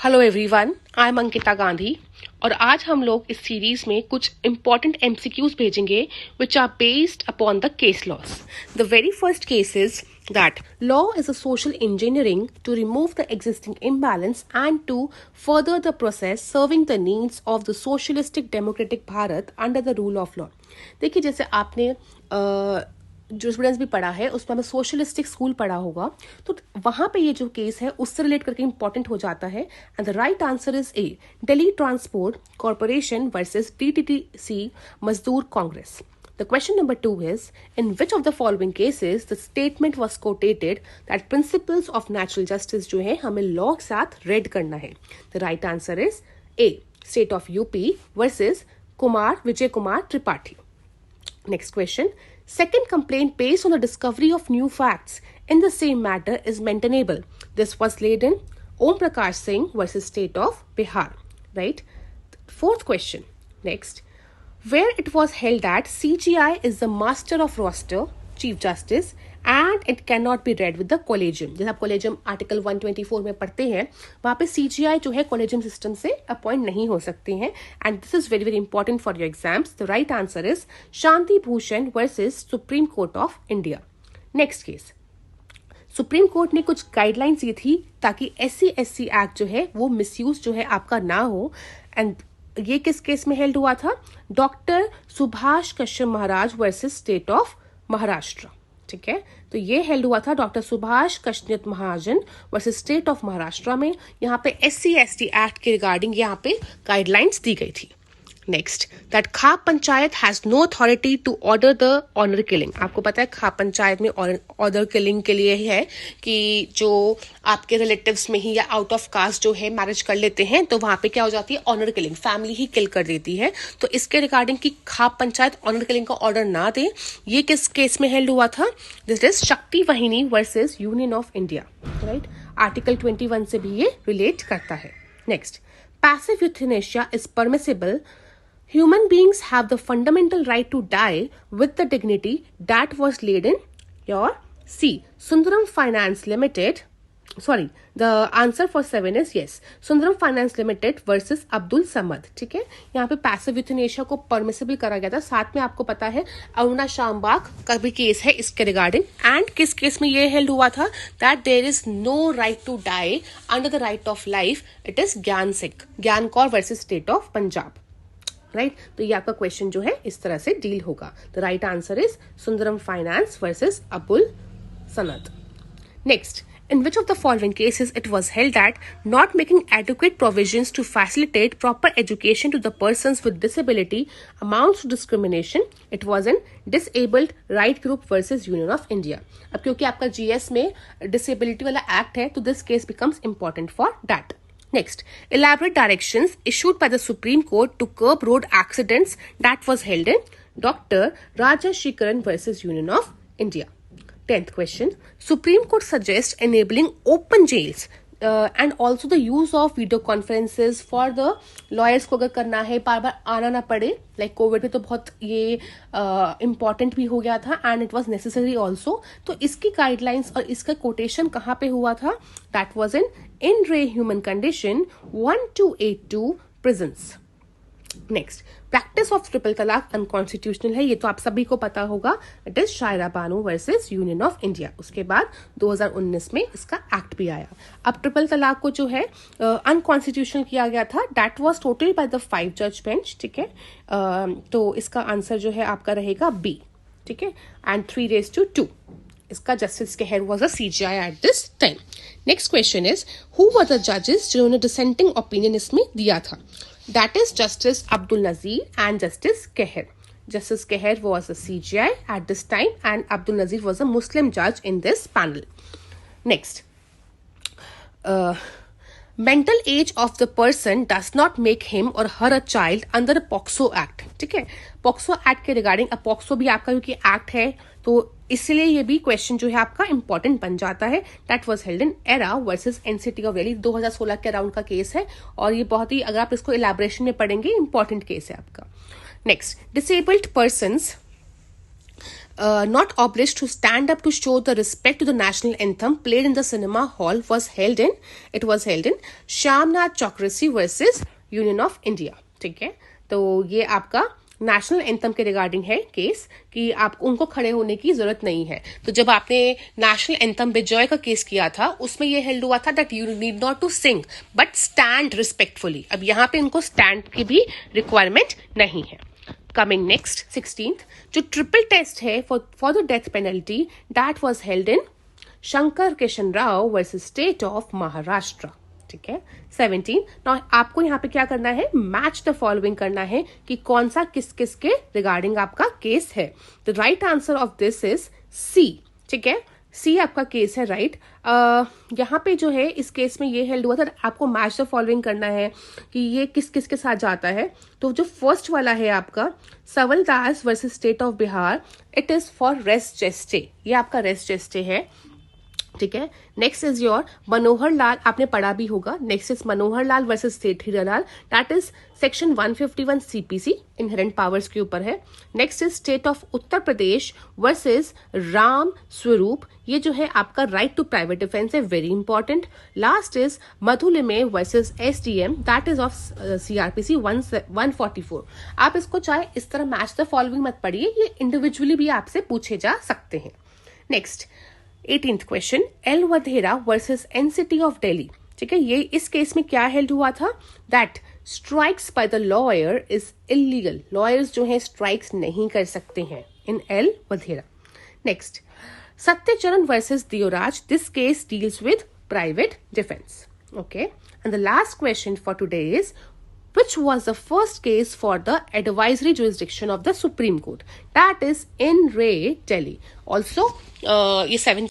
Hello everyone, I am Ankita Gandhi और आज हम लोग इस सीरीज में कुछ इंपॉर्टेंट एमसीक्यूज भेजेंगे which are based upon the case laws. The very first case is that law is a social engineering to remove the existing imbalance and to further the process serving the needs of the socialistic democratic Bharat under the rule of law. देखिए, जैसे आपने जो students भी पढ़ा है उसमें हमें socialistic school पढ़ा होगा, तो वहां पे ये जो केस है उससे रिलेट करके इंपॉर्टेंट हो जाता है. And the right answer is A, Delhi transport corporation versus DTTC Mazdoor Congress. The question number 2 is, in which of the following cases the statement was quoted that principles of natural justice जो है हमें law के साथ red करना है. The right answer is A, state of UP versus Vijay Kumar Tripathi. Next question. Second complaint based on the discovery of new facts in the same matter is maintainable. This was laid in Om Prakash Singh versus state of Bihar. Right? Fourth question. Next. Where it was held that CGI is the master of roster, Chief Justice, and it cannot be read with the collegium. जैसे आप collegium article 124 में पढ़ते हैं, वहाँ पे CGI जो है collegium system से अपॉइंट नहीं हो सकते हैं. And this is very very important for your exams. The right answer is Shanti Bhushan versus Supreme Court of India. Next case. Supreme court ने कुछ गाइडलाइंस दी थी ताकि SC/SC एक्ट जो है वो मिसयूज जो है आपका ना हो. एंड ये किस केस में हेल्ड हुआ था? Doctor Subhash Kashyap Maharaj versus State of Maharashtra. ठीक है, तो ये हेल्ड हुआ था doctor Subhash Kashyap Mahajan versus State of Maharashtra में. यहाँ पे SC/ST एक्ट के रिगार्डिंग यहाँ पे गाइडलाइंस दी गई थी. Next, that khap panchayat has no authority to order the honour killing. आपको पता है खाप पंचायत में ऑर्डर किलिंग के लिए है कि जो आपके रिलेटिव्स में ही या आउट ऑफ कास्ट जो है मैरिज कर लेते हैं तो वहां पे क्या हो जाती है, ऑनर किलिंग, फैमिली ही किल कर देती है. तो इसके रिगार्डिंग की खाप पंचायत ऑनर किलिंग का ऑर्डर ना दे, ये किस केस में हेल्ड हुआ था? दिस इज शक्ति वाहिनी versus Union of India. Right, article 21 से भी ये रिलेट करता है. Next, passive euthanasia is permissible. Human beings have the fundamental right to die with the dignity that was laid in your C. Sundaram Finance Limited. Sorry, the answer for 7 is yes. Sundaram Finance Limited versus Abdul Samad. ठीक है, यहाँ पे passive euthanasia को permissible करा गया था. साथ में आपको पता है अरुणा शामबाग का भी केस है इसके रिगार्डिंग. एंड किस केस में ये हेल्ड हुआ था? That there is no right to die under the right of life. It is Gian Singh, Gian Kaur versus State of Punjab. Right, तो ये आपका क्वेश्चन जो है इस तरह से डील होगा. The right answer is Sundaram Finance versus Abul Sanad. Next, in which of the following cases it was held that not making adequate provisions to facilitate proper education to the persons with disability amounts to discrimination? It was in disabled right group versus Union of India. अब क्योंकि आपका GS में disability वाला act है तो this case becomes important for that. Next, elaborate directions issued by the Supreme Court to curb road accidents that was held in Dr. Rajashekaran versus Union of India. 10th question, Supreme Court suggests enabling open jails and also the use of video conferences for the lawyers को अगर करना है बार बार आना ना पड़े. Like Covid में तो बहुत ये इम्पॉर्टेंट भी हो गया था and it was necessary also. तो इसकी गाइडलाइंस और इसका कोटेशन कहाँ पे हुआ था? That was in re human condition 1282 prisons. Next, practice of triple talaq unconstitutional है, ये तो आप सभी को पता होगा. It is Shayara Bano versus Union of India. उसके बाद 2019 में इसका एक्ट भी आया. अब ट्रिपल तलाक को जो है अनकॉन्स्टिट्यूशनल किया गया था. That was total by the 5 जज बेंच. ठीक है, तो इसका आंसर जो है आपका रहेगा बी. ठीक है, एंड 3/2. इसका जस्टिस के head was a CGI at this time. Next question is, who were the जजेस जिन्होंने डिसेंटिंग ओपिनियन इसमें दिया था? That is Justice Abdul Nazir and Justice Kehar. Justice Kehar was a CGI at this time and Abdul Nazir was a Muslim judge in this panel. Next, mental age of the person does not make him or her a child under the POCSO Act. ठीक है, POCSO Act के regarding, अब POCSO भी आपका क्योंकि act है तो इसलिए ये भी क्वेश्चन जो है आपका इंपॉर्टेंट बन जाता है. That was held in era versus NCT of Delhi. 2016 के अराउंड का केस है और ये बहुत ही, अगर आप इसको इलेबोरेशन में पढ़ेंगे, इंपॉर्टेंट केस है आपका. Next, disabled persons not obliged to stand up to show the respect to the national anthem played in the cinema hall was held in Shyamnath Chakrabarti versus union of India. ठीक है, तो ये आपका national anthem के regarding है case कि आप उनको खड़े होने की जरूरत नहीं है. तो जब आपने नेशनल एंथम विजय का केस किया था उसमें ये हेल्ड हुआ था that you need not to sing but stand respectfully. अब यहाँ पे इनको स्टैंड की भी रिक्वायरमेंट नहीं है. कमिंग नेक्स्ट 16th, जो ट्रिपल टेस्ट है for the death penalty that was held in Shankar Kishan Rao versus State of Maharashtra. ठीक है. 17 ना आपको यहाँ पे क्या करना है, मैच द फॉलोइंग करना है कि कौन सा किस किस के रिगार्डिंग आपका केस है. The right answer of this is C. ठीक है, सी आपका केस है राइट. यहाँ पे जो है इस केस में ये हेल्ड हुआ था, आपको मैच द फॉलोइंग करना है कि ये किस किस के साथ जाता है. तो जो फर्स्ट वाला है आपका सवलदास versus State of Bihar, it is for rest जेस्टे. ये आपका रेस्ट जेस्टे है. ठीक है. Next is your Manohar Lal, आपने पढ़ा भी होगा. Next is Manohar Lal versus state Hiralal, that is section 151 CPC inherent powers के ऊपर है. Next is state of Uttar Pradesh versus Ram Swaroop, ये जो है आपका राइट टू प्राइवेट डिफेंस है, very important. Last is मधुलिमे versus SDM, that is of CrPC 144. आप इसको चाहे इस तरह मैच द फॉलोइंग मत पढ़िए, ये इंडिविजुअली भी आपसे पूछे जा सकते हैं. Next 18th question, L Vadhera versus NCT of Delhi. ठीक है, ये इस केस में क्या हेल्ड हुआ था that strikes by the lawyer is illegal. Lawyers जो है स्ट्राइक्स नहीं कर सकते हैं in L Vadhera. Next Satyacharan versus Deoraj, this case deals with private defence. Okay, and the last question for today is which was the first case for the advisory jurisdiction of the Supreme Court, that is in Re Delhi. Also ये 7